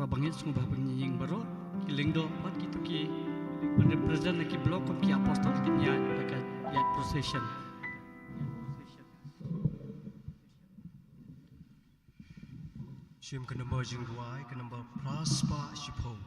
ka bangit sungguh penyinying baru kilingdo bat gitu ki presiden ki blok ki apostol ki nya ka yat procession Shim ka number jingwai ka number Praspa Shipo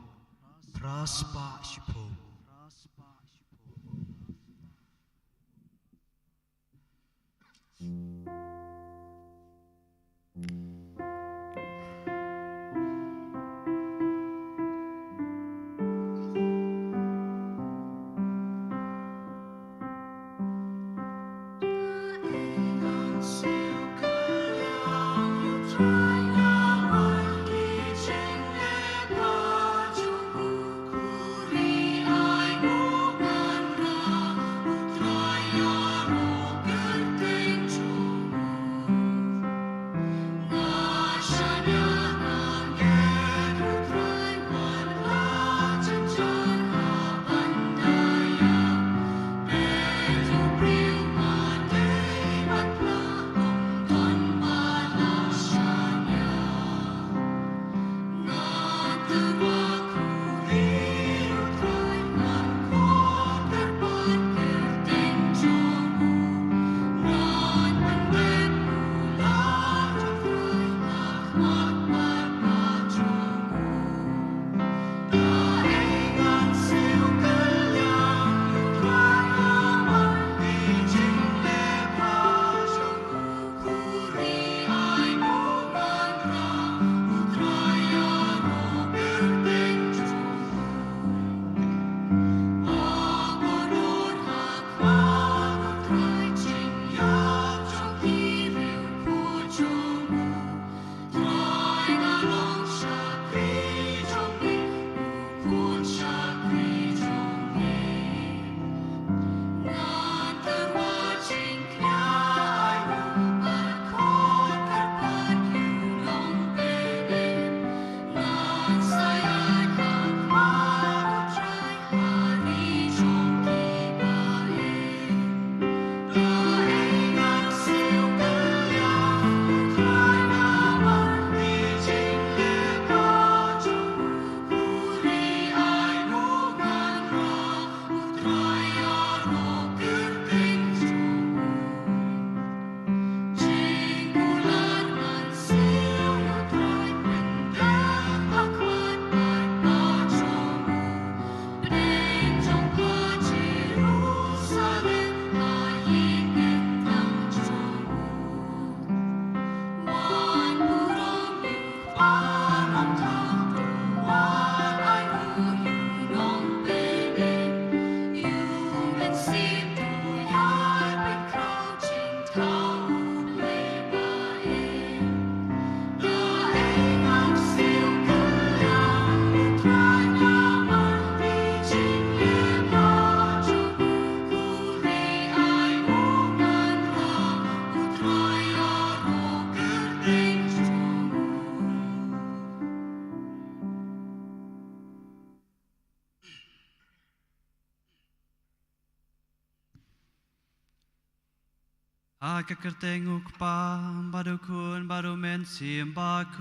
Kekertenguk pa badukun baru men simbakut.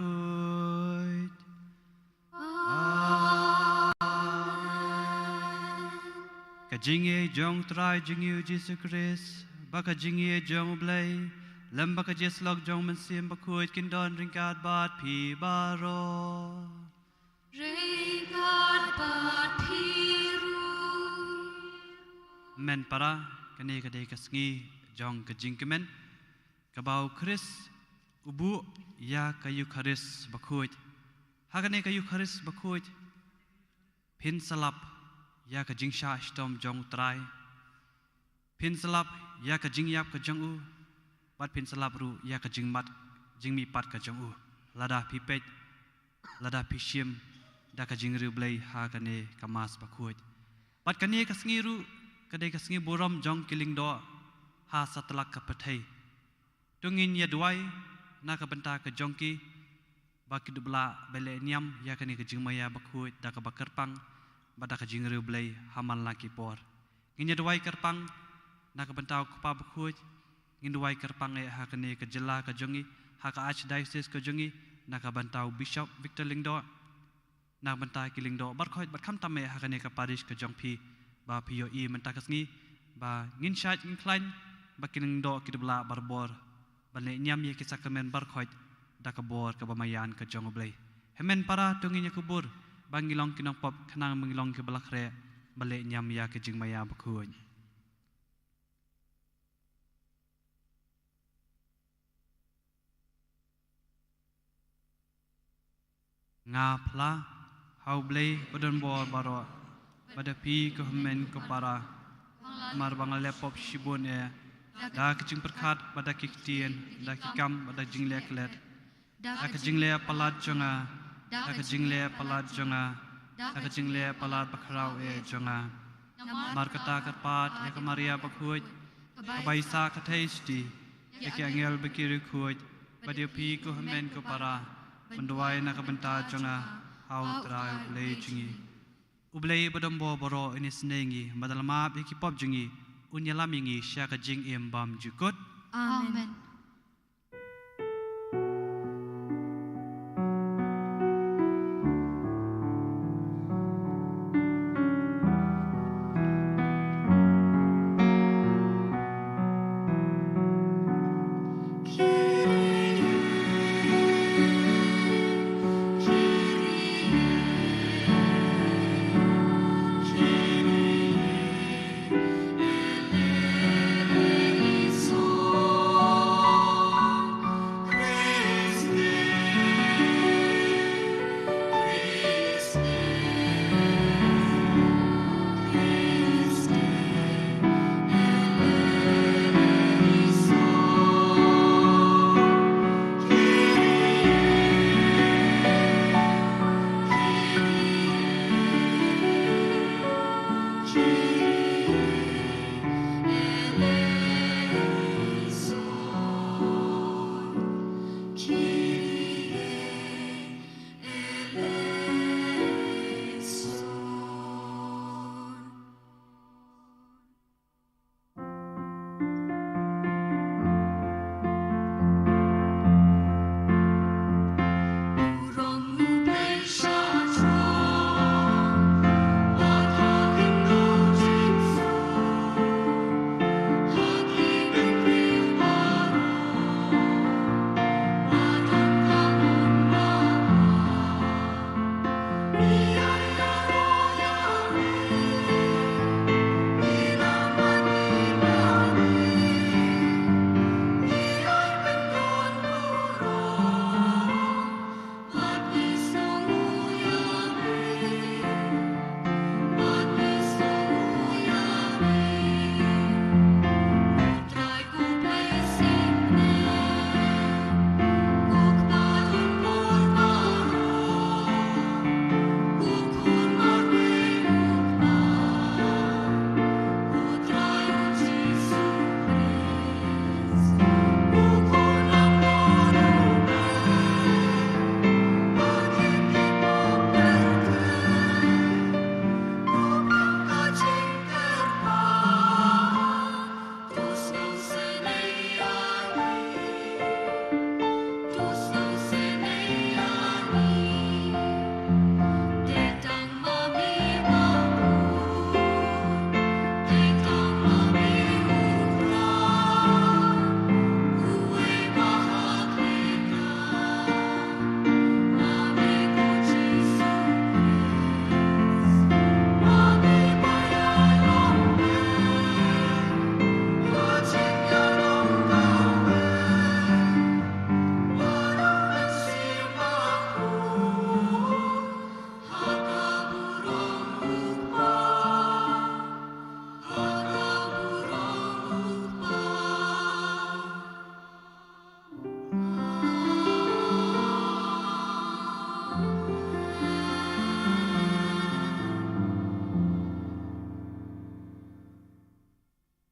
Kajingi jong try jingi Jesu Christ, baka jingi jong blay, lembaka jeslog jong men simbakut kindon ringkat bat pi baro. Ringkat bat piru. Men para kani kadai kasngi jong kajingkemen kabau Chris ubu ya kayu Chris bakut hagane kayu Chris bakut pin salap ya kajing sha stom jong trai pin salap ya kajing yap ka jong u bat pin salap ru ya kajing mat jingmi pat ka jong u lada pipet lada pishim da kajing ru blai hagane kamas bakut bat kani kasngi ru kadai kasngi boram jong kiling do ha satlak ka pathai tungin ya duai na ka benta ka jongki baki dubla bele niam ya kani ka jingmaya bakhu da ka bakarpang bada ka jingru blai hamal laki por ngin ya duai karpang na ka benta ka pa bakhu ngin duai karpang e ha kani ka jela ka jongi ha ka archdiocese ka jongi na ka benta bishop Victor Lingdo nak bentai kiling do bat khoi bat kham tame hakane ka Paris ka jong phi ba pio I menta kasngi ba ngin shat ngin klain ba kiling do kidbla barbor ba ne nyam ye ki sakramen bar khoi da ka bor ka bamayan ka jong oblei hemen para tunginya kubur bangilong kinong pop khanang mangilong ke balakre bale nyam ya ke jingmaya bakhuin nga pla hau blei badon bor baro badapi ko hemen ko para mar bangal laptop shibun e da ke jing perkhat bada kiktien da kikam bada jingle klet da ke jingle palat jonga da ke jingle palat jonga da ke jingle palat bakrau e jonga mar kata karpat e ke maria bakhuj baisa katheisti e ke angel bekiri khuj badapi ko hemen ko para menduai nak benta jonga hau trai ublei jingi ublei badombo boro ini senengi madalama biki pop jingi unyalam ingi syaka jing embam jukut Amen.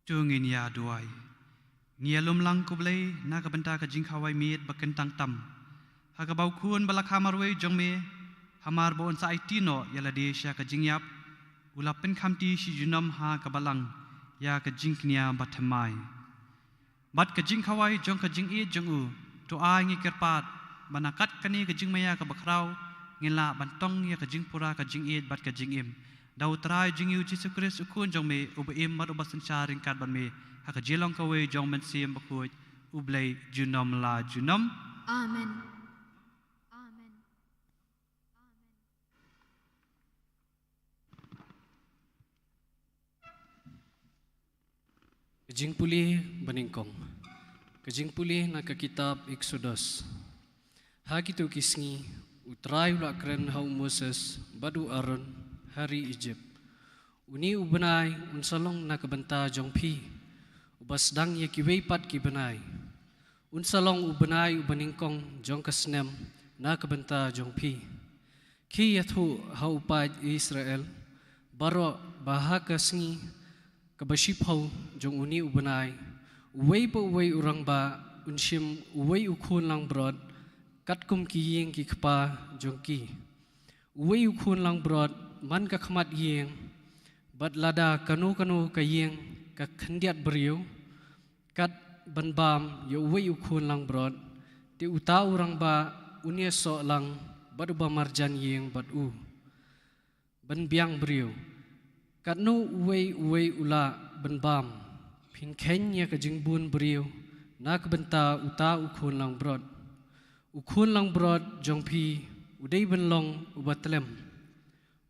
Tungin ya duai ngialum lang kublei naga benta ka jingkhawai miet bakentang tam haga bau kun balak hamarwe jongme hamar bon sa itino yala desya ka jingyap ulapen khamti si junam ha ka balang ya ka jingknia bathamai bat ka jingkhawai jong ka jingi jongu to a ngi kerpat banakat kani ka jingmaya ka bakrau ngila bantong ya ka jing pura ka jing id bat ka jing im dau trai jing yu Jesus Christ ukun jong me ubaim mat ubasan sharing kat ban me ha ka jelong ka we jong men sim bakoi ublay junom la junom. Amen. Amen. Kajing pulih baningkong. Kajing pulih na ka kitab Exodus. Hagitu kisngi utray ula kren hau Moses badu Aaron hari Egypt. Uni ubanay unsalong na kabanta jong pi. Ubasdang ya kiway pat kibanay. Unsalong ubanay ubaningkong jong kasnem na kabanta jong pi. Ki yathu hau upad Israel baro bahaka sngi kabashiphaw jong uni ubanay uway pa uway urang ba unshim uway ukun lang brod katkum ki yeng ki kapa jong ki uway ukun lang brod man ka khamat yeng bat lada kanu ka yeng ka khandiat beriu kat banbam ya uway ukun lang brod ti uta urang ba unia so lang badu ba marjan yeng bat u ban biang beriu kat no uway ula banbam pin kenya ka jingbun beriu na kabenta uta ukun lang brod jong pi uday benlong ubatlem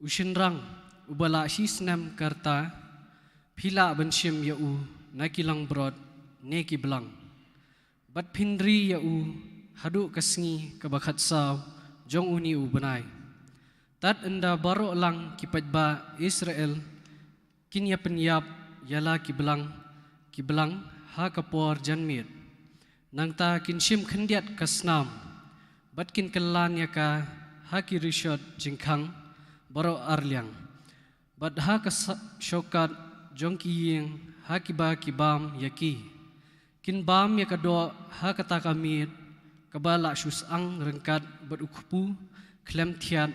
ushinrang ubala sisnam karta pila benshim ya u nakilang brod neki belang bat pinri ya u hadu kasngi kabakat saw jong uni u benai tat enda baro lang kipat ba Israel kinya penyap yala kibelang ha kapor janmit nang ta kinshim khandiat kasnam bat kin kallan ya ka ha ki rishot jingkhang baro arliang bat ha ka shokat jongki yeng ha ki ba ki bam yaki kin bam ya ka do ha ka ta kamit kabala shus ang rengkat bat ukpu klem thiat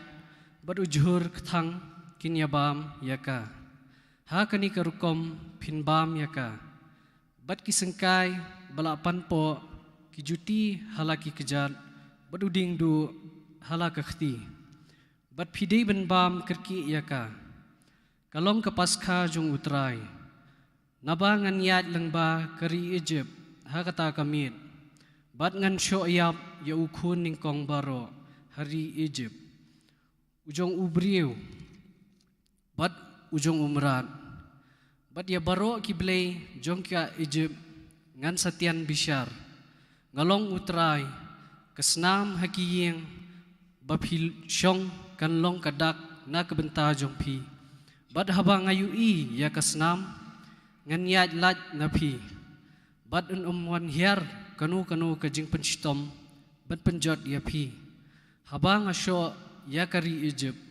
bat ujhur kthang kin ya bam ya ka ha kani karukom pin bam ya ka bat ki sengkai balapan po ki juti halaki kejat bat uding du halaka khti bat phidei ban bam kerki ya ka kalong ka paskha jung utrai naba ngan yat langba kari Egypt ha kata kamit bat ngan sho yap ya ukun ningkong baro hari Egypt ujong ubriu bat ujong umrat bat ya baro kiblay jong ka Egypt ngan satian bishar ngalong utray kasnam hakiyeng bapil syong kanlong kadak na kabenta jong pi bat haba ngayui ya kasnam ngan yat lat na pi bat wan hiar kanu kajing penshitom bat penjot ya pi haba ngasyo ya kari Egypt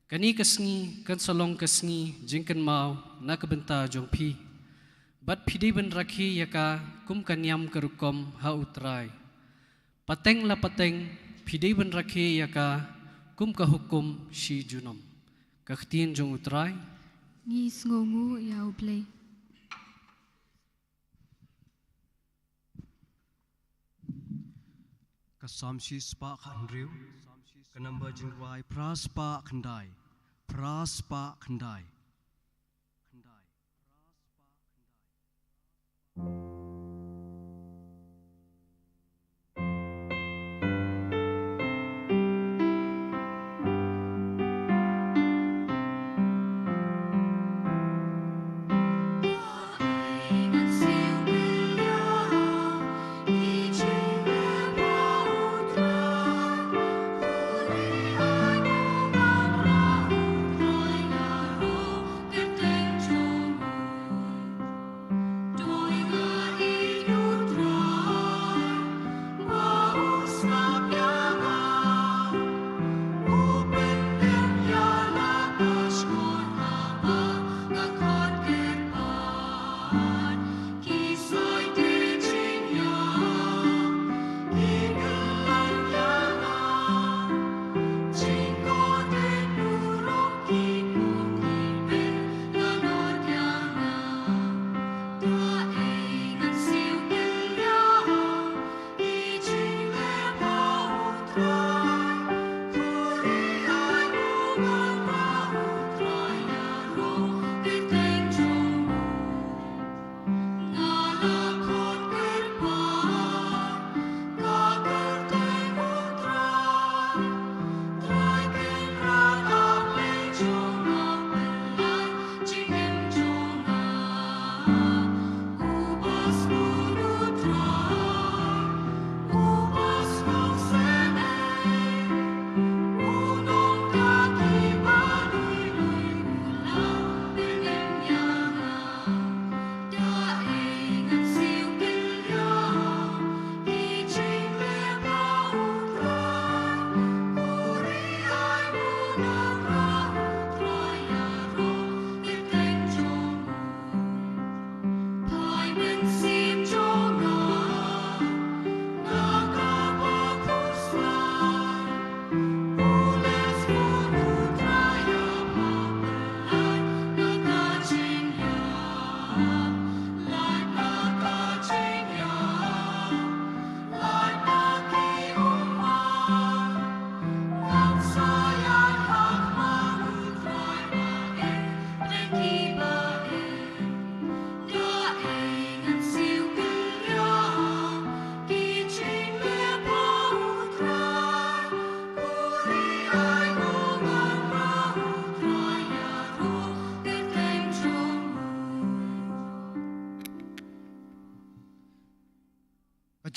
kani kasngi kan salong kasngi jingkan mau na kabenta jong pi bat phidi ban rakhi yaka kum kanyam karukom ha utrai pateng la pateng phidi ban rakhi yaka kum ka hukum shi junom kakhtin jong utrai Ngi sngongu ya ublay. Kasamshi spa khandriu kanamba jingwai praspa khandai praspa khandai Doing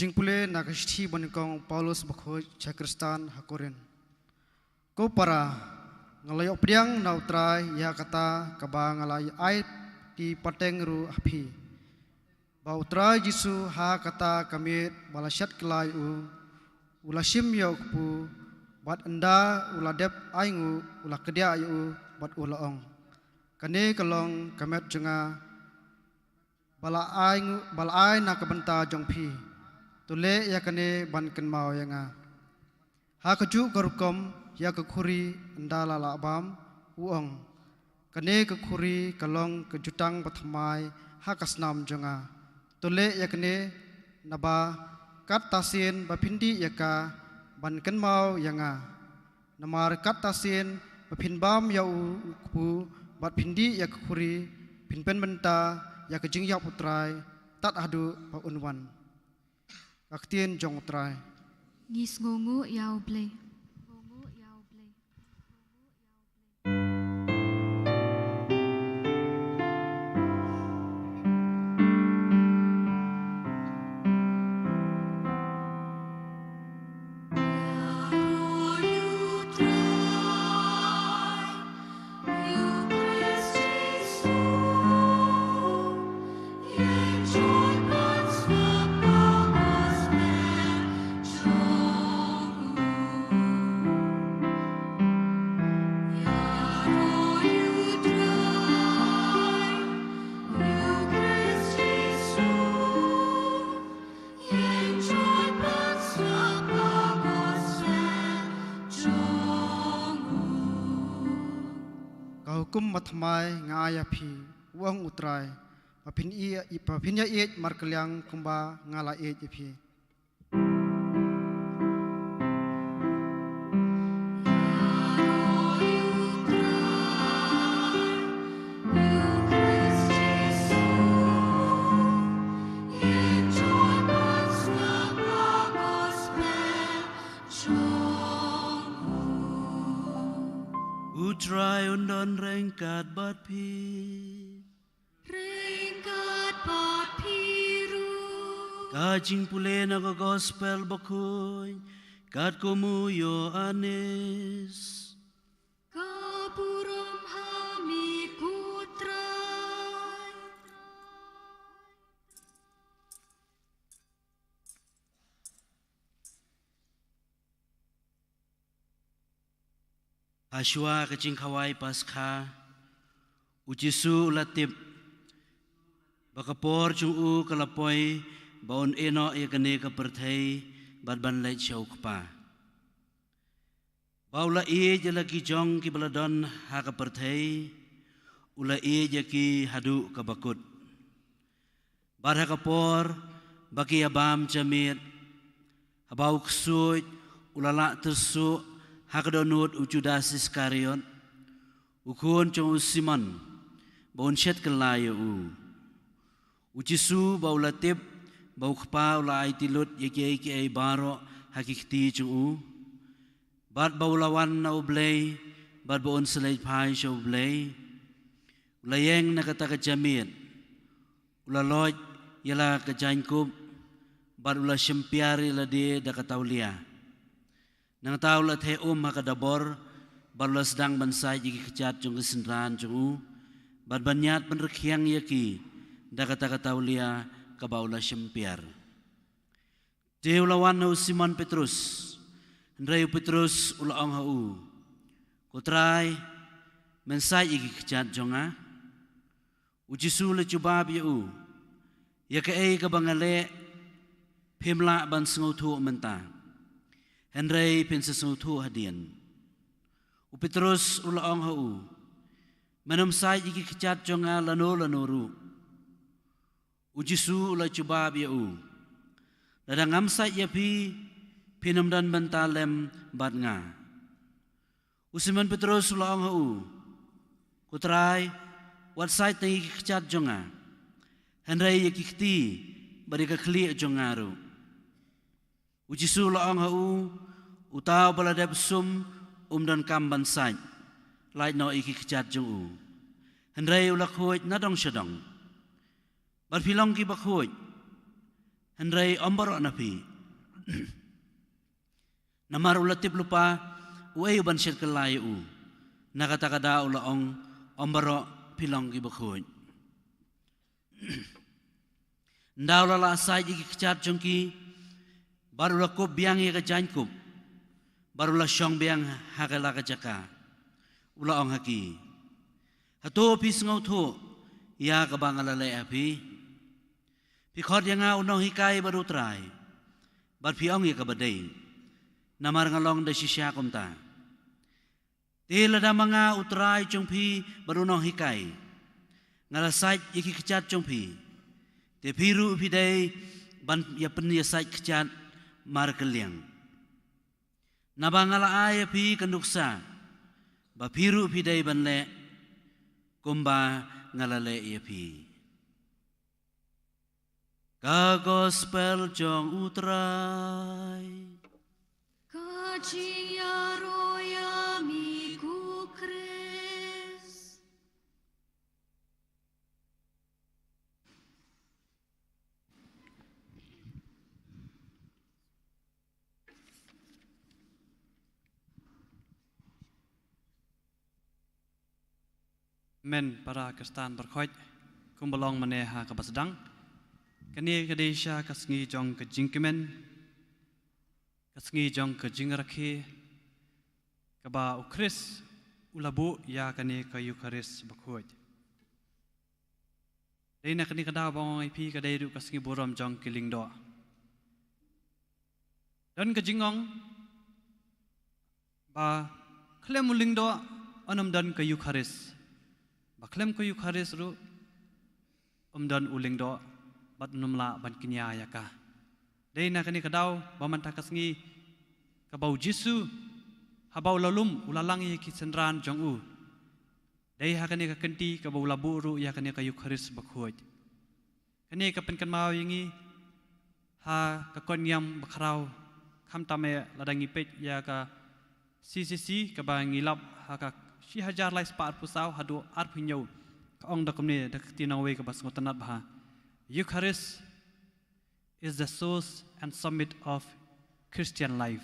Kejing pule nak isti bonikong Paulus bakhoi cha Kristan hakoren. Ko para ngalayok priang nautrai ya kata kaba ngalay ai di pateng ru api. Bautrai Jisu ha kata kami balasyat kelai ulasim ya ku bat anda uladep aingu ulah kedia ayu bat ulaong. Kane kalong kamet jenga balai nak kebenta jongpi. Tule ya kane ban ken mau yanga. Ha keju garukom ya kekuri anda lala bam uong. Kane kekuri kalong kejutang pathamai ha kasnam jonga. Tole ya kane naba kat tasin bapindi ya ka ban ken mau yanga. Namar kat tasin bapinbam ya ku bat pindi ya kekuri pinpen benta ya kejing ya putrai tat adu pa unwan. Aktien jong utrai. Ngis ngongu ya ublay. Hukum matmai ngaya pi uang utrai papin ya iet markeliang kumba ngala iet pi. Utrai undon rengkat bat pi. Rengkat bat piru. Kajing pule naga gospel bakuy. Kat komu yo anes. Kapuram hami kutrai. Ashwa kacing kawai paskha. Ujisu latip. Bakapor chung u kalapoy. Baon eno ya kene kaperthai. Badban lait syau kpa. Baula ie jalaki jong ki baladon ha kaperthai. Ula ie jaki hadu kabakut. Barha kapor. Baki abam jamit. Habau ksuit. Ulala tersuk. Hakadonut ujudas Iskariot. Ukun chung Simon. Baun syet kelaya Ujisu bau latip. Bau kpa ula aitilut yaki ai baro hakikti chung Bad bau lawan na ublay. Bad baun selay pai siya ublay. Ulayeng na kata kajamit. Ulaloj yala kajangkub. Bad ula syempiari ladi da kataulia. Nang tao la the hakadabor barla sedang bansai jiki kecat jong kesenran jong bad banyat penrekhyang yaki da kata ulia kabaula syempiar. Deulawan na Simon Petrus Andreu Petrus ulaong hau kutrai mensai jiki kecat jonga ujisu le jubab ya ke kabangale pimla ban sengotu menta Henry pinsesutu hadian. Upetrus ulaong hau. Manum sai jiki kecat jonga lano. Ujisu ula cubab Ladang amsai yapi pinum dan bentalem bat nga. Usiman Petrus ulaong hau. Kutrai wat sai tangi kecat jonga. Henry yakikti bari kakli jongaru. Ujisu laong hau utaw baladep sum dan kamban sai lai no iki kecat jung Henry ulak hoit nadong syadong. Barpilong ki bakhoit. Hendrai ombaro napi. Namar ulatip lupa uai uban syet kelai u. Nakata-kata ula ong ombaro pilong ki bakhoy. Ndaw lala asay iki kecat jongki baru la kop biang ka jankup baru la syong biang hakala ka jaka ula ong haki hato pis ngau tho ya ka bangala le api pikhot yang unong hikai baru trai bar pi ong ka badai namar ngalong de sisya komta tela da manga utrai jongpi baru nong hikai ngalasai iki kecat jongpi te piru pidai ban ya penia sai kecat mar keliang nabangala ay pi kanduksa ba piru pidai ban le kumba ngalale ya pi ka gospel jong utrai Kajia roya miku kres. Men para kestan berkhoit kumbalong maneha ka basdang kani kadesha kasngi jong ka jingkemen kasngi jong ka jingrakhe ka ba ukris ulabu ya kani ka yukaris bakhoit deina kani kada bong ipi ka deiru kasngi borom jong kilingdo dan ka jingong ba klemulingdo anam dan ka yukaris baklem ko yukharis ru dan uling do bat numla ban kinya yaka dei na kani kadau baman takasngi kabau jisu habau lalum ulalang ye ki sendran jong u dei ha kani ka kenti kabau labu ru ya kani ka yukharis bakhoit kani ka pen kan mau yingi ha ka kon yam bakrau kham tame ladangi pet ya ka CCC ka bangi lap ha ka si hajar lai sepat pusau hadu arpunyau kaong dakumni daktinawai ke bas ngotanat bah Eucharist is the source and summit of Christian life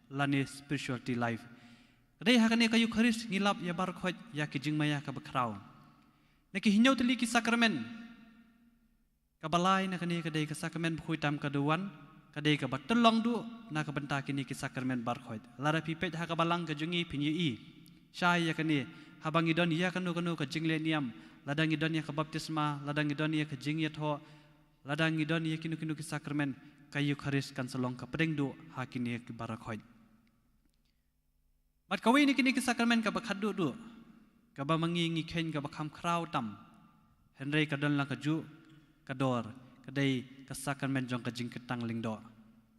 lani spirituality life kadai hakane ka Eucharist ngilap ya bar khoj ya ki jingmaya ka bakrau neki hinyau teli ki sakramen ka balai na kani kadai ka sakramen bkhui tam ka duwan kadai ka batulong du na ka benta kini ki sakramen bar khoj lara pipet ha ka balang ka jungi pinyi i Syai ya kani habang idon ya kanu ka jingle niam ladang idon ya ka baptisma ladang idon ya ka jingya tho ladang idon ya kinu ki sakramen ka Eucharist kan selong ka pedeng do hakini ki barakhoi bat kawi ni kini ki sakramen ka bakhadu do ka ba mangi ngi khen ka bakham krau tam henrei ka don la ka ju ka dor ka dei ka sakramen jong ka jing ketang ling do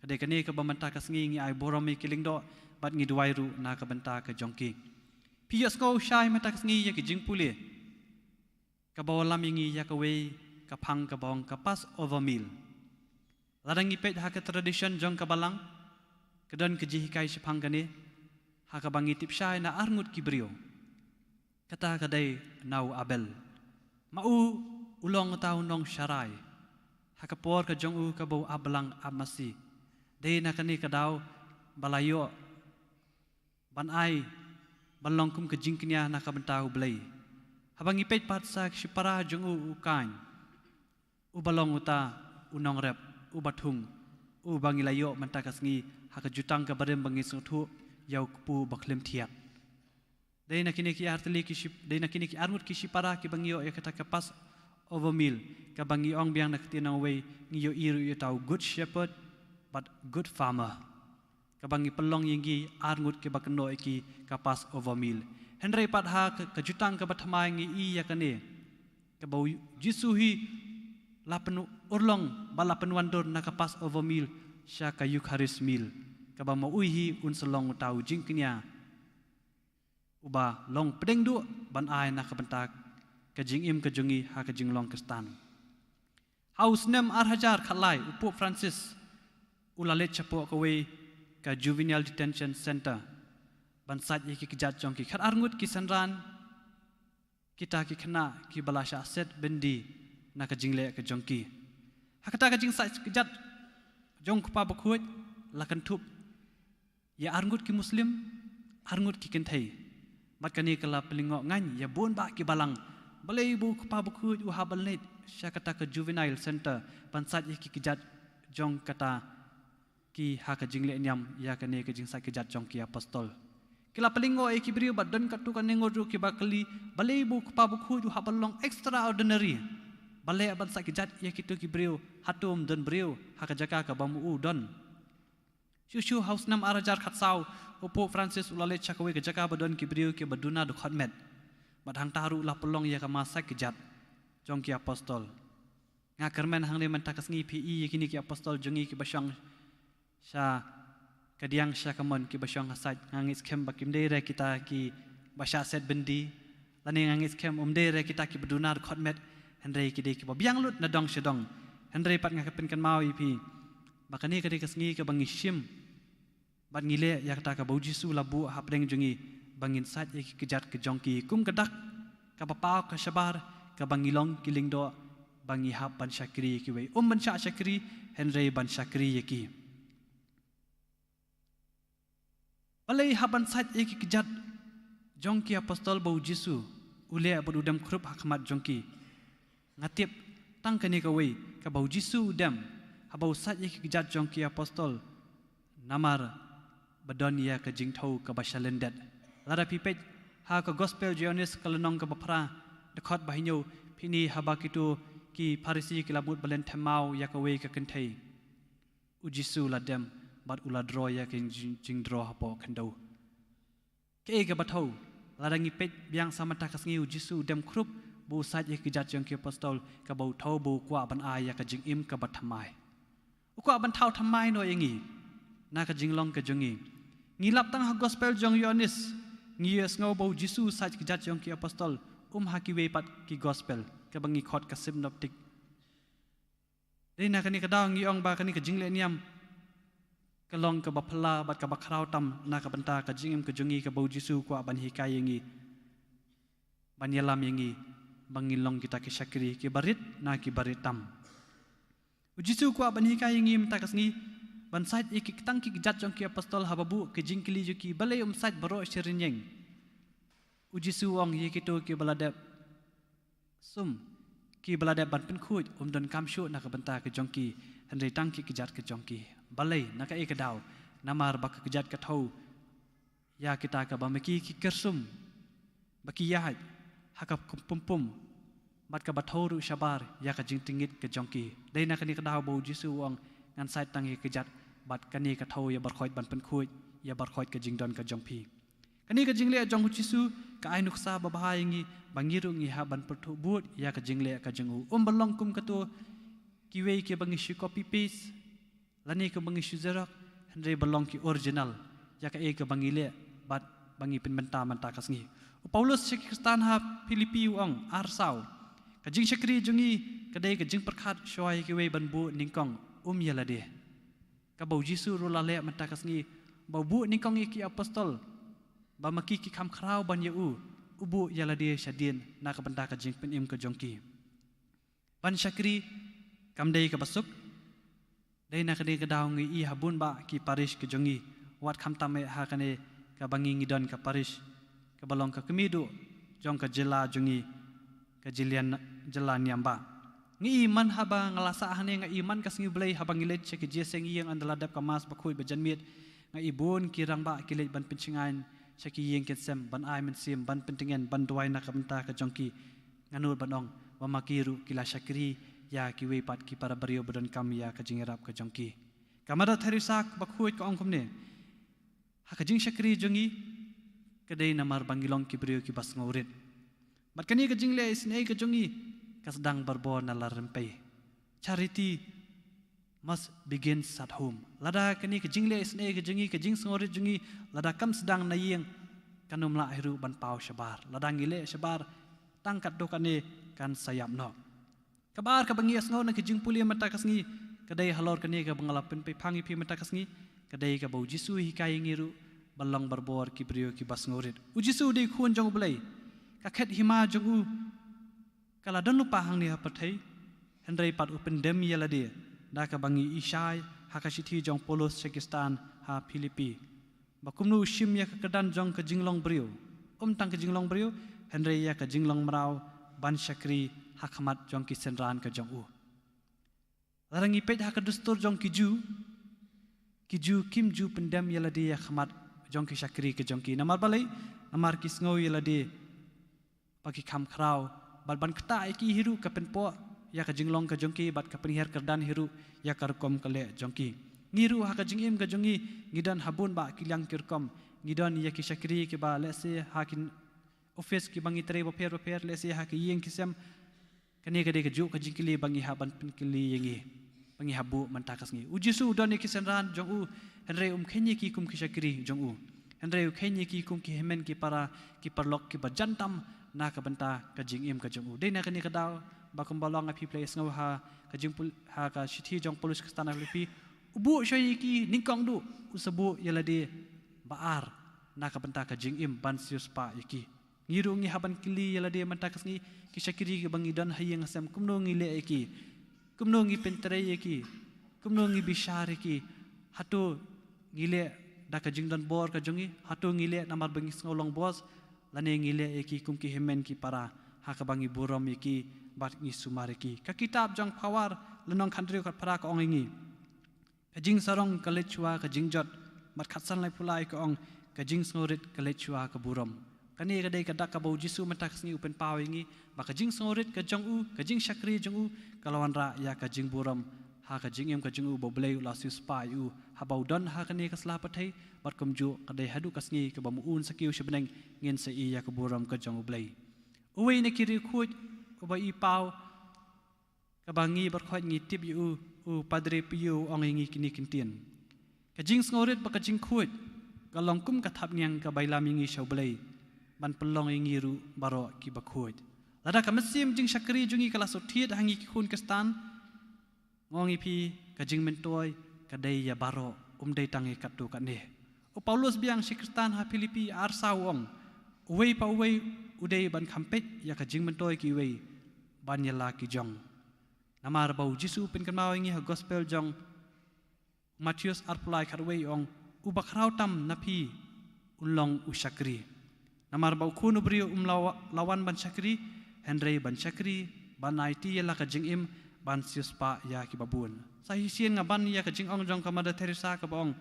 ka dei kani ka ba manta ka sngi ngi ai boromi ki ling do bat ngi duai ru na ka benta ka jong ki Piyas kau syai matak sengi ya kijing pulih. Kabawalam ingi ya kawe kapang kabong kapas over meal. Ladang ipet haka tradition jong kabalang. Kedan kejihikai sepang kani. Haka bangi tip syai na arngut kibrio. Kata kadai nau abel. Mau ulong tau nong syarai. Haka por ka jong u kabau abelang abmasi. Dei na kani kadau balayo. Banai balong kum kejingknya nak bentau belai. Habang ipet patsa sipara jong u kain. U balong uta unong rep u batung u bangilayo mentakasngi haka jutang ka barem bangi sutu yau kupu baklem tiap. Dei na kini ki arteli ki sip dei na kini ki armut ki sipara ki bangio ya kata kapas overmeal ka bangi ong biang nak tinang way ngiyo iru ya tau good shepherd but good farmer. Kabangi pelong yinggi arngut ke bakno iki kapas overmeal henry pat ha kejutang ke bathamai ngi i ya kane ke bau jisuhi lapen urlong bala penwandor na kapas overmeal sya ka Eucharist meal ka ba mo uhi un selong tau jingknya uba long pedeng du ban ai na ka bentak ke jingim ke jungi ha ke jinglong kestan haus nem arhajar khalai upu Francis ulalet chapo kawe ka juvenile detention center bansat ye ki kejat jong ki khat arngut ki sanran kita ki khna ki balasha set bendi na ka jingle ka jong ki hakata ka jing sa kejat jong kupa bakhuj lakan thup ya arngut ki muslim arngut ki kenthai mat kani kala pelingo ngan ya bon ba ki balang balai bu kupa bakhuj u habal net syakata ke juvenile center pansat ki kijat jong kata ki ha ka jingle nyam ya kane ke jing sa kijat jong ki apostol kila pelingo ki brio badan katu kan ngoru ki bakali balai bu kupa bakhuj u habal long extraordinary balai ban sa kijat ya kitu ki brio hatum dan brio ha ka jaka ka bamu u don Shushu house nam arajar khatsau opo Francis ulale chakawe ke jaka badon ki brio ki baduna do khotmet badhang taru la pelong ya ka masa kijat jong ki apostol nga kermen hang ne mentakas ngi pi kini ki apostol jongi ki basyang sha kadiang sha kamon ki basyang hasaj ngangis kem bakim de kita ki basya set bendi lani ngangis kem de kita ki baduna do khotmet Henry ki de ki biang lut na dong sedong Henry pat ngakapen kan mau pi bakani kadi kasngi ke bangi shim bat ngile ya kata ka bau jisu labu hapreng jungi bangin sat ya kejat ke jongki kum kedak ka papau ka sabar ka bangilong kiling do bangi hap ban syakri ki we ban syakri Henry ban syakri yaki balai haban sat ya kejat jongki apostol bau jisu ule abudam krup hakmat jongki ngatip tang kani ka we ka bau jisu udam habau sat ya kejat jongki apostol namar badon ya ka jingthau ka bashalendet lara pipet ha ka gospel journalist kalenong ka bapra dekhot bahinyo phini haba kitu ki pharisi ki labut balen thamau ya ka we ka kenthai ujisu ladem bat ula draw ya kin jing draw hapo khandau ke ka bathau lara ngi pet biang samata kasngi ujisu dem krup bu sat ya kejat jongki apostol ka bau thau bu kwa ban ai ya ka jing im ka bathamai ukwa ban thau thamai no yangi na ka jinglong ka jongi ngilap tang ha gospel jong yonis ngiyes ngau bau jisu sat kejat jong ki apostol haki we pat ki gospel ka bangi khot ka synoptic reina kani ka daw ngiong ba kani ka jingle niam ka long ka bapla bat ka bakrau tam na ka banta ka jingim ka jongi ka bau jisu kwa ban hikai yangi ban yalam yangi bangilong kita ki syakri ki barit na ki barit tam jisu kwa ban hikai yangi mta kasngi ban sait iki tang ki jat jong ki apostol hababu ke jingkili juki balai sait baro shirinyeng ujisu wong ye kitu ki balade sum ki balade ban pen khuj don kam shu na ka banta ke jongki henry tang ki jat ke jongki balai na ka e ka daw namar bak ke jat ka thau ya kita ka bameki ki kersum baki ya hakap pum bat ka bathau ru shabar ya ka jingtingit ke jongki dai na ka ni ka daw bo jisu wong ngan sai tang ye kejat bat kani ka thau ya barkhoi ban pen khuj ya barkhoi ka jingdon ka jongphi kani ka jingle jong chisu ka ai nuksa babha yangi bangiru ngi ha ban perthu but ya ka jingle ka jengu balong kum ka to kiwe ke bangi shu copy paste lani ka bangi shu xerox henry balong ki original ya ka e ka bangile bat bangi pen menta menta kasngi paulus kristan ha filipi ong arsau ka jing shakri jungi kadai ka jing perkhat shoi ki we ban bu ningkong yalade ka bau jisu rulale mata kasngi bau bu ningkong ki apostol ba maki ki kham khrau ban yu ubu yalade shadin na ka banta ka jing pen im ka jongki ban shakri kamdei ka basuk dei na kade ka daw ngi I habun ba ki parish ka jongi wat kham tame ha kane ka bangi ngidon ka parish ka balong ka kemidu jong ka jela jongi ka jilian jela niamba ngi iman haba ngalasa hane nga iman kasngi blai haba ngilet che ki jeseng yang andaladap ka mas bakhui bajanmit nga ibun kirang ba kilet ban pinchingan chaki yeng ketsem ban ai men sim ban pentingen ban duai na kamta ka jongki nganur banong wa makiru kila syakri ya ki we pat ki para bario badan kam ya ka jingerap ka jongki kamada therisa bakhui ka ongkom ne ha ka jing syakri jongi kadai namar bangilong ki brio ki bas ngaurit mat kani ka jingle isnei ka jongi kasdang barbon na larempai charity must begins at home lada kani ka jingle isne ka jingi ka jing sngori jingi lada kam sedang na yeng kanum la hiru ban pau shabar lada ngile shabar tangkat do kane kan sayap no kabar ka bangi asngau na ka jing puli mata kasngi kadai halor kane ka bangalapin pe phangi pi mata kasngi kadai ka bau jisu hikai ngiru balong barbor ki brio ki bas ngorit ujisu de khun jong blai ka khet hima jongu kala don lupa hang ni hapathai henry pat open dem yala de da ka bangi ishai hakashiti jong Polos Sekistan ha Filipi bakumnu shim ya kedan jong ke jinglong brio tang ke jinglong brio Henry ya ke jinglong merau ban syakri hakamat jong ki senran ke jong u larangi pet ha ke dustur jong kiju kim ju pendam yala dia khamat jong ki syakri ke jong ki namar balai namar ki sngo yala dia pagi kham khrau ban kata ki hiru ka penpo ya ka jinglong ka jongki bat ka penher kerdan hiru ya karkom kale jongki ngiru ha ka jingim ka jongi ngidan habun ba kilang kirkom ngidan ya ki syakri ki ba lese hakin office ki bangi tre bo per lese ha ki yeng kisam kani ka de ka ju ka jingkili bangi ha ban pinkili yengi bangi habu mantakas ngi ujisu don ki senran jong u henre khenyi ki kum ki syakri jong u henre khenyi ki kum ki hemen ki para ki perlok ki bajantam na ka banta ka jingim ka jong u de na kani ka daw bakum balong api place ngau ha ka jingpul ha ka shithi jong Polus Kastana Filipi ubu shoyi ki ningkong du usabu yalade baar na ka banta ka jingim ban sius pa yaki ngiru ngi haban kili yalade mantakas ngi ki syakiri ki bangi dan hayeng asam kumno ngi le yaki kumno ngi pentre yaki kumno ngi bishar yaki hatu ngile da ka jingdan bor ka jongi hatu ngile namar bangi ngolong bos lane ngile yaki kum ki hemen ki para ha ka bangi burom yaki bat ngi sumareki ka kitab jang pawar lenong country kat para ka ong ngi ka jing sarong ka lechua ka jingjot mat khatsan lai pulai ka ong ka jing snorit ka lechua ka burom kani ka dei ka dak ka bau jisu matak ngi upen paw ngi ba ka jing snorit ka jong u ka jing syakri jong u kalawan ra ya ka jing burom ha ka jing em ka jing u bo blei la sis pa u ha bau don ha kani ka sla pathai bat komju ka dei hadu kas ngi ka bamu un sakiu shbeneng ngin se i ya ka burom ka jong u blei uwe ne kiri khuj ko ba i pau ka bangi bar khoi ngi tip yu u padre piu ong ngi kini kintian ka jing snorit ba ka jing khuj ka longkum ka thap nyang ka baila mi ngi shaublei ban pelong ngi ru baro ki ba khuj lada ka mesim jing syakri jungi kala sothiet hangi ki khun kastan ngongi pi ka jing mentoi ka dei ya baro dei tangi katu ka ne o Paulus biang Sekistan ha Filipi arsa wong uwei pa uwei udei ban khampet ya ka jing mentoi ki wei ban yala ki jong namar bau jisu pen kan mau ngi ha gospel jong Matius arpulai kharwei ong ubakrau tam napi ulong usakri namar bau khunu brio lawan ban sakri Henry ban sakri ban IT yala ka jing im ban siuspa ya ki babun sahi sien ngaban ya ka jing ong jong ka Mother Teresa ka bong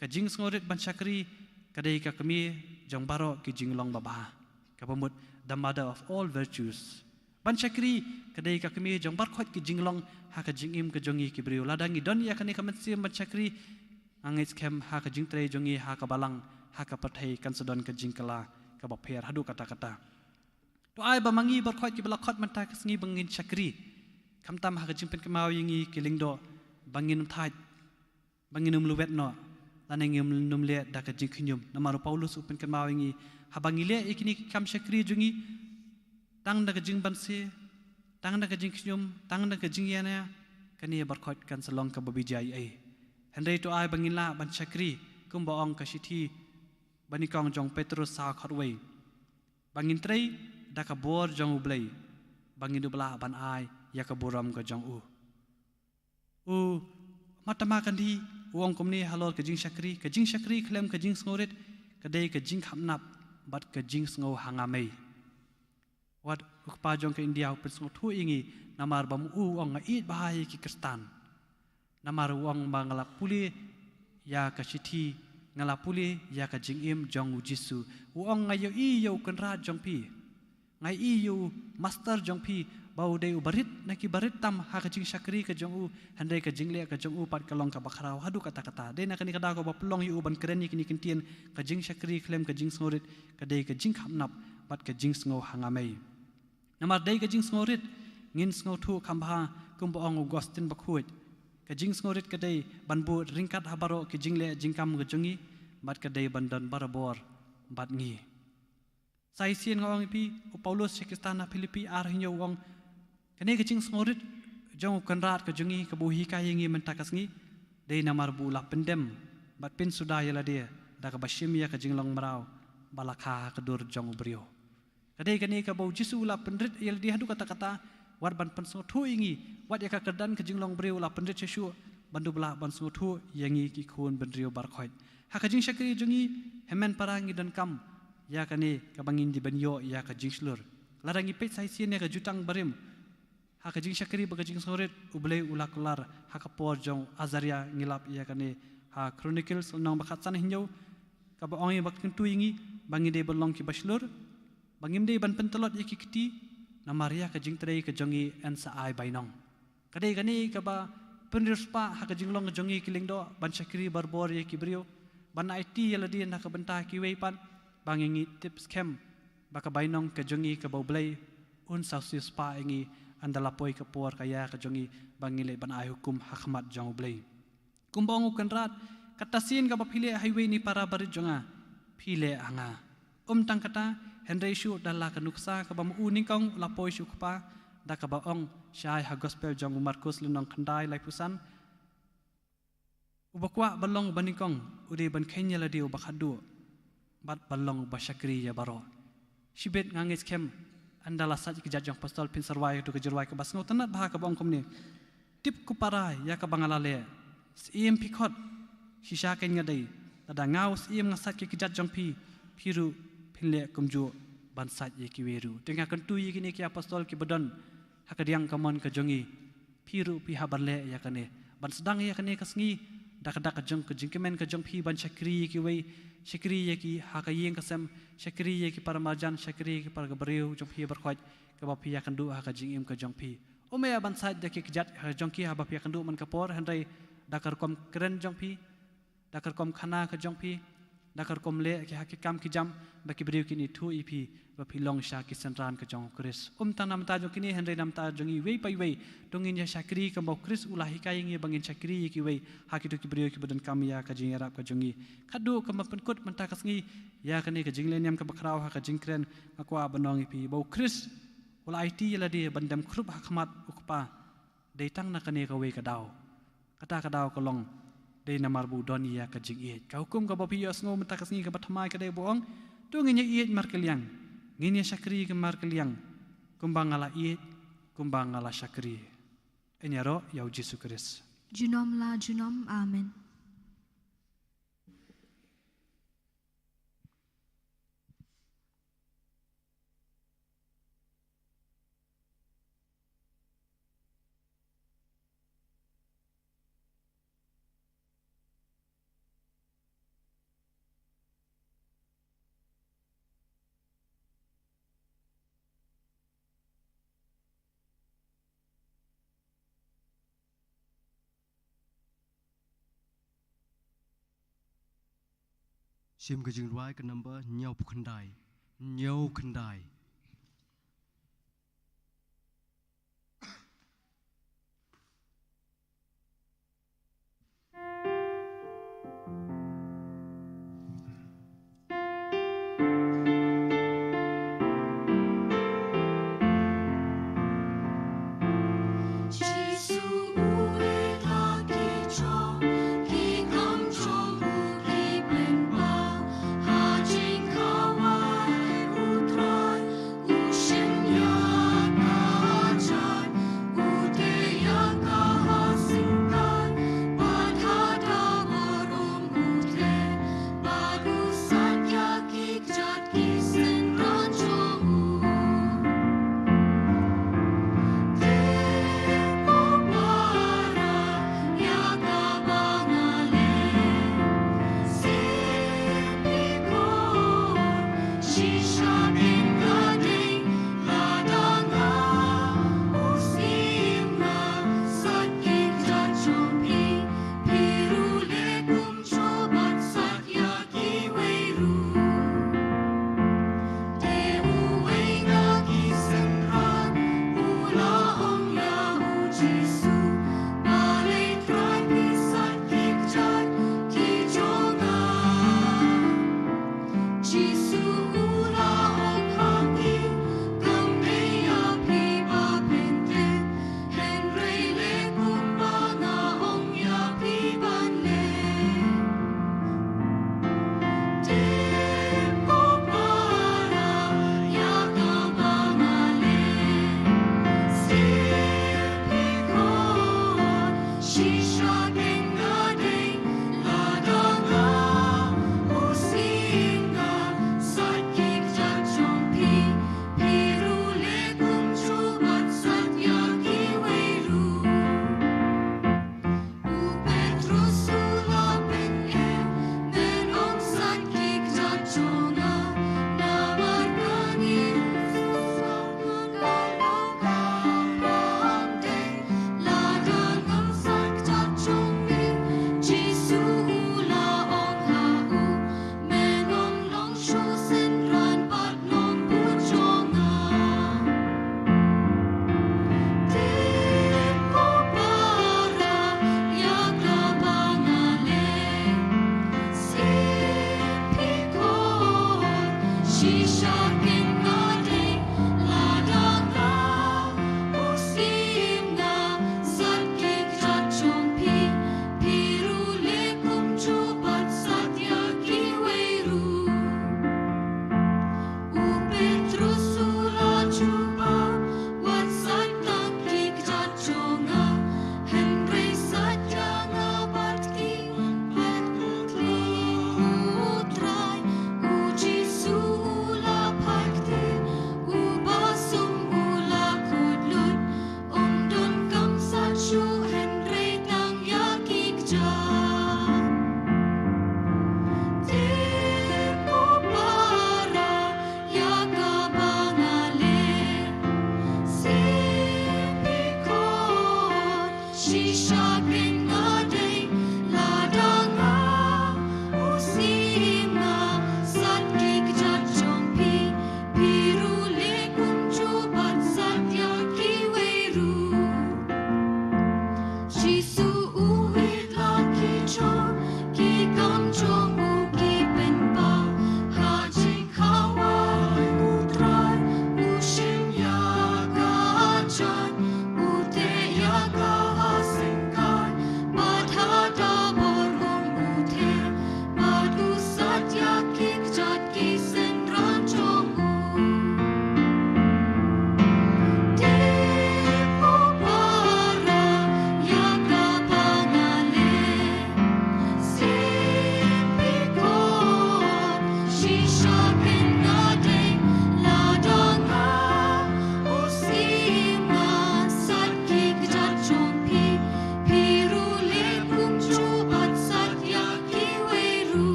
ka jing ngorit ban sakri kadai ka kami jong baro ki jing long baba ka pamut the mother of all virtues ban syakri kadai ka kami jong bar khot ki jinglong ha ka jingim ka jongi ki brio ladangi don ya kani ka matsim ban syakri angis kem ha ka jingtre jongi ha ka balang ha ka pathai kan sedon ka jingkala ka ba pher hadu kata-kata to ai ba mangi bar khot ki bala khot man ta ka sngi bangin syakri kam tam ha ka jingpen ka mau yingi ki lingdo bangin thaj bangin luwet no laneng num le da ka jing khinyum namaro Paulus upen ka mau yingi habangile ikini kam syakri jungi tang da jing banse tang da jing knyum tang da jing yana kani barkhot kan salong ka babijai ai henry to ai bangila ban syakri kum baong ka sithi bani kong jong Petrus sa kharwei bangin trei da ka bor jong ublei bangin du bla ban ai ya ka boram ka jong u matama kan di uong komni halor ka jing syakri klem ka jing snorit ka dei ka jing khamnap bat ka jing sngo hangamei wat ukpa jong ke India upen sngo thu ingi namar bam ong ait bahai ki kristan namar uong mangala puli ya ka sithi ngala puli ya ka jing im jong jisu uong ngayo i yo kan ra jong pi ngai i yo master jong pi bau dei barit naki barit tam ha ka jing syakri ka jong u handai ka jing le ka jong u pat kalong ka bakrau hadu kata-kata de na kani kada ko ba pelong yu ban keren ni kini kintien ka jing syakri klem ka jing snorit ka dei ka jing khamnap pat ka jing sngo hangamei namar dei ka jing snorit ngin sngo thu khamba kumba ong Augustin bakhuit ka jing snorit ka dei banbu ringkat habaro ki jing le jing kam ka jongi bat ka dei bandan barabor bat ngi sai sien ngawang pi o Paulus Sekistan na Filipi ar hinyo wong kani ka jing snorit jong kanrat ka jongi ka buhi ka yengi mentakas ngi dei namar bu la pendem bat pin suda yala dia da ka bashim ya ka jing long marau balakha ka dur jong brio kadai kani ka bau jisu la pendrit yala dia hadu kata-kata war ban pan so thu ingi wat ya ka kedan ka jing long brio la pendrit chesu bandu belah ban sutu yangi ki khun bendrio barkhoit hakajing syakri jungi hemen parangi dan kam ya kane kabangin di banyo ya kajing slur larangi pet sai sien ya ka jutang barim hakajing syakri bagajing soret ublei ulakular hakapor jong azaria ngilap ya kane ha chronicles nang bakat san hinjau kaba ongi bakin tu ingi bangi de belong ki baslur bangim de ban pentelot ya ki kiti namaria kajing trai ka jongi ansa ai bainong kadai gani kaba penrispa hakajing long jongi kiling do ban syakri barbor ya ki brio ban IT yaladi nak bentah ki weipan bangingi tips kem baka bainong ka jongi ka baublai un sausi spa ingi andala poi ka por kaya ka jongi bangile ban ai hukum hakmat jong blai kumbong kenrat katasin ka bapile highway ni para barit jonga phile anga tang kata Henry Shu dalla ka nuksa ka bamu unikong lapoi shu kpa da ka baong syai ha gospel jong Markus lunong khandai lai pusan ubakwa balong banikong udi ban khenya ladi ubakadu bat balong basyakri ya baro shibet ngangis kem andala saj ki jajong pastol pin sarwai tu kejurwai ka basngo tanat bah ka bong komni tip ku parai ya ka bangalale sim pikot shisha ken ngadai tada ngau sim ngasat ki jajong pi piru pinle kumju ban saj ye ki weru tengah kentu ye kini ki apostol ki bedon hakadiang kamon ka jongi piru pi habarle ya kane ban sedang ya kane kasngi dak jong ke jingkemen ke jong pi ban syakri ki wei syakri ye ki hakayeng kasem syakri ye ki paramajan syakri ki par gabriu jong pi berkhwaj ke ba pi ya kandu hakajing im ke jong pi omea ban saj dak ki jat jong ki ha ba pi kandu man kapor handai dakar kom keren jong pi dakar kom khana ke jong pi dakar kom le ki hakikam ki jam ba ki briu ki ni thu ipi ba pi long sha ki senran ke jong kris tanam ta jong kini handai nam ta jong i wei pai wei dongin ya syakri ke ba kris ulahi kayeng ye bangin syakri ki wei hakitu ki briu ki badan kam ya ka jing arab ka jongi khadu ka ma penkut menta kasngi ya kani ka jing leniam ka bakrau ha ka jing kren akwa banong ipi ba kris ulai ti la di bandam khrup hakmat ukpa deitang na kani ka wei ka dau kata ka dau ka long dei namar bu doni ya ka jing e ka hukum ka ba pi yos ngo menta kasngi ka bathamai ka dei boong tu nginya iet mar kaliang nginya syakri ka mar kaliang kumbang ala iet kumbang ala syakri enyaro ya Yesus Kristus Junom la junom, amen. Sim ke jing ruai ke number nyau khandai Hajing kawai utrai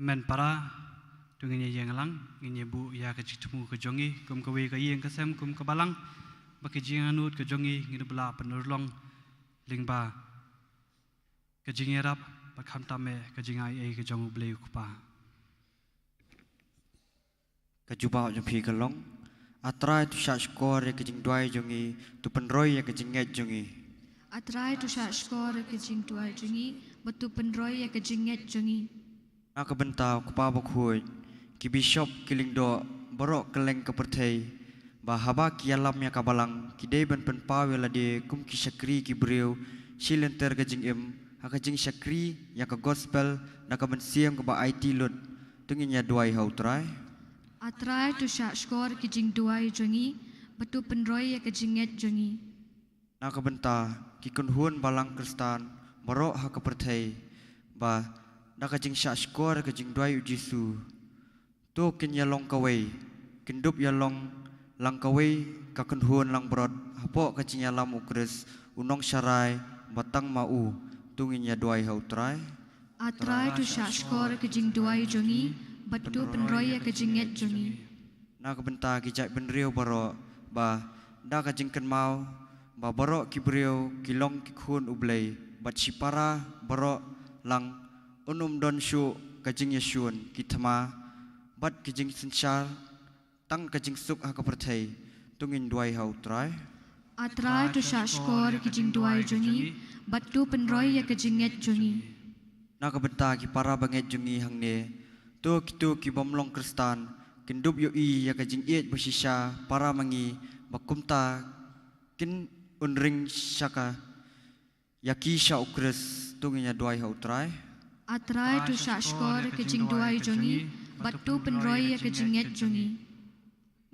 men para tungin yang lang ngin bu ya ke citmu ke jongi kum kawe ke yang kesem kum ke balang baki jing anut ke jongi ngin bela penurlong lingba ke jing erap bakham tame ke jing ai ke jong bleu kupa ke juba jong phi ke long atrai tu sha skor ke jing dwai jongi tu penroi ya ke jing nget jongi Atrai tu sha skor ke jing tuai jongi betu penroi ya ke jing nget jongi nak bentau kupa bokhui ki bishop kilingdo borok keleng ke perthei ba haba ki alam ya kabalang ki dei ban pen pawela de kum ki sakri ki breu silenter ke jing em ha ke jing sakri ya ke gospel nak ben siam ke ba IT lut tungin ya duai hau trai Atrai tu sha skor ke jing tuai jongi betu penroi ya ke jing nget jongi nak benta ki kunhun balang kristan borok ha ke perthei ba nak jing sha skor ke jing duai ujisu tu kin ya long kawai kindup ya long lang kawai ka kunhun lang brod hapo ka jing ya lam ukris unong syarai batang mau tungin ya duai hau trai Atrai tu sha skor ke jing tuai jongi betu penroi ya ke jing nget jongi nak benta ki jai benriu baro ba da ka jing kan mau ba baro ki briu ki long ki khun ublei bat sipara baro lang unum don shu ka jing yesun ki thama bat ki jing sinchar tang ka jing suk ha ka perthei tungin duai hau trai Atrai tu sha skor ke jing tuai jongi betu penroi ya ke jing nget jongi nak benta ki para banget jungi hangne tu ki bomlong kristan kindup yo I ya ka jing et bersisa para mangi bakumta kin unring syaka yaki sha ukris tungin ya duai hau trai Atrai tu sha skor ke jing tuai jongi betu penroi ya ke jing nget jongi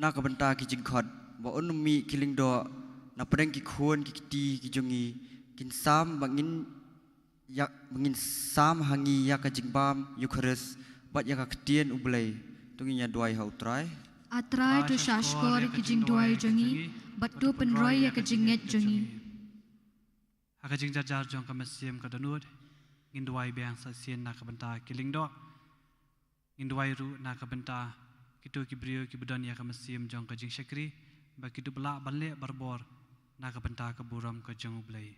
nak benta ki jing khot ba unmi kiling do na pedeng ki khon ki ti ki jongi kin sam bangin ya bangin sam hangi ya ka jing bam eucharis bat ya ka ktien ublei tungin ya duai hau trai Atrai tu sha skor ke jing tuai jongi betu penroi ya ke jing nget jongi ha ke jing jajar jong ka mesim ka danut ngin duai bang sa sien na ka benta kiling do ngin duai ru na ka benta kitu ki brio ki budan ya ka mesim jong ka jing syakri ba kitu bela balle barbor na ka benta ka buram ka jong ublei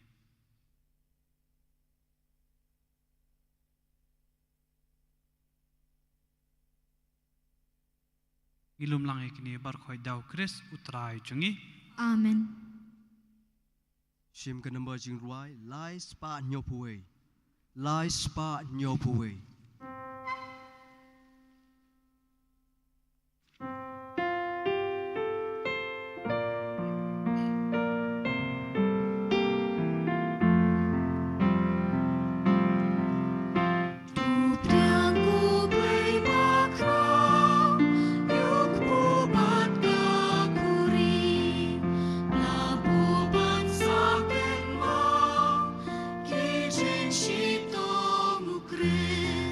ngilum lang ikni bar khoi dau kris utrai chungi Amen Shim ke number jing ruai lai spa nyopuwe. Lai spa nyopuwe. She told me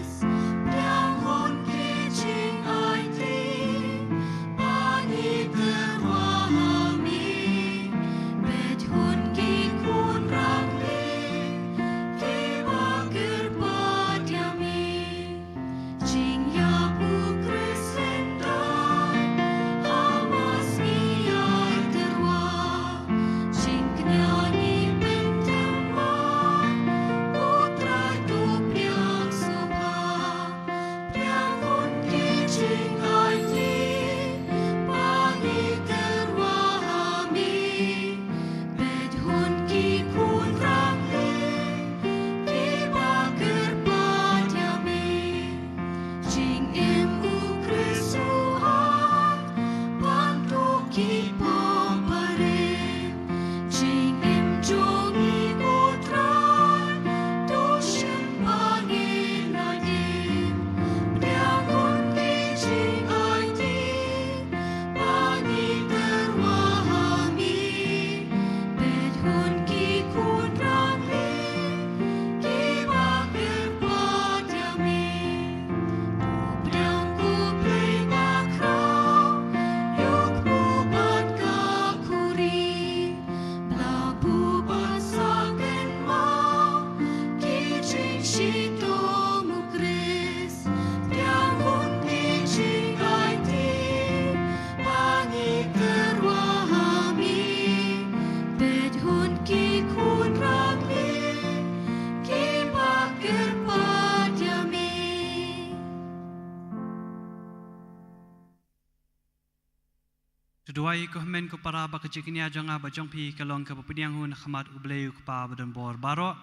Tuduai ko men ko para ba kejingnya jong aba jong pi kalong ke pediang hun khamat ubleu ko pa badan bor baro.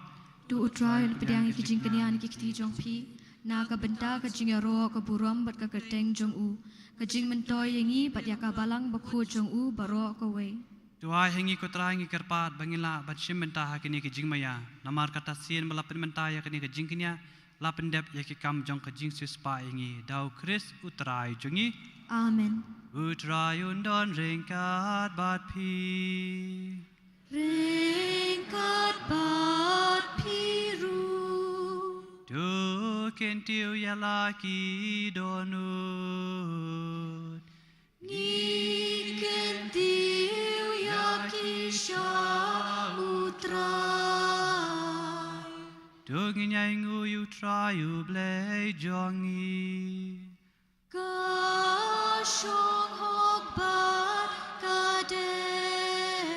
Tu utrai pedang ke jing kenian ke kiti jong pi na ka benta ke jing ro ke buram bat ka keteng jong u ke jing mentoy yengi bat ya ka balang bakhu jong u baro ko we. Tuai hengi ko terangi kerpat bangila bat shim menta hakini ke jing maya namar kata sien melapin menta ya kini ke jing kenya lapin dep ya ke kam jong ke jing suspa yengi dau Chris utrai jongi. Amen. Utrai undon ringkat bat pi. Ringkat bat piru. Du kentiu ya laki donut. Ni kentiu ya kisah utrai. Du nginyangu utrai ublei jongi. Kashong hok bat kadai.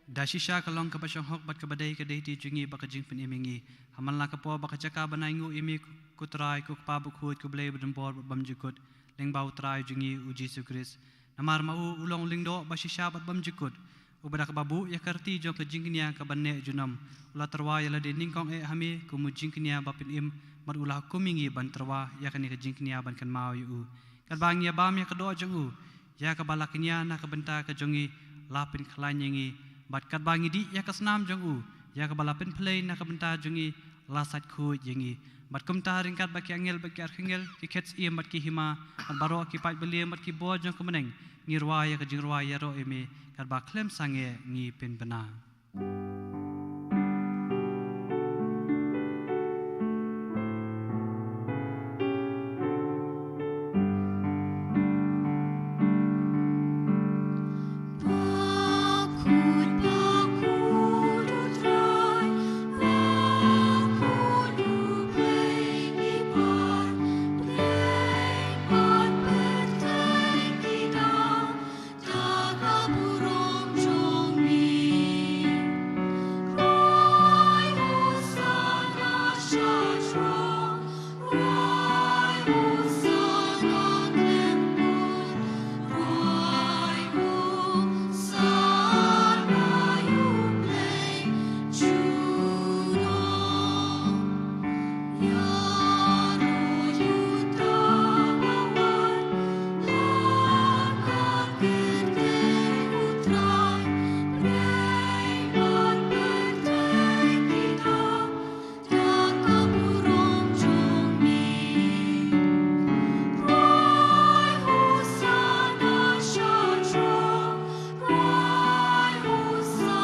Dasisha kalong ka basyong hok bat kabadai kadai ti jungi baka jing pen imingi haman la ka po baka caka banaingu imi kutrai ku pa bu khut ku blei badam bor bam jikut leng bau trai jungi u Jesu Kris namar mau ulong lingdo basisha bat bam jikut ubada ka babu ya karti jong ka jing nya ka banne junam ula terwa ya la de ningkong e hami ku mu jing nya bapin im mar ula kumingi ban terwa ya kan ka jing nya ban kan mau yu kan bang ya bam ya ka do jong u ya ka balaknya na ka benta ka jongi lapin khalanyengi bat kat bangi di ya kasnam jong u ya ka balapin play na ka benta jongi lasat khu yengi bat kumta ringkat baki angel baki arkhengel ki khets im bat ki hima bat baro ki pai beli bat ki bo jong kemeneng ngirwa ya ka jingwa ya ro eme kat ba klem sange ngi pin bena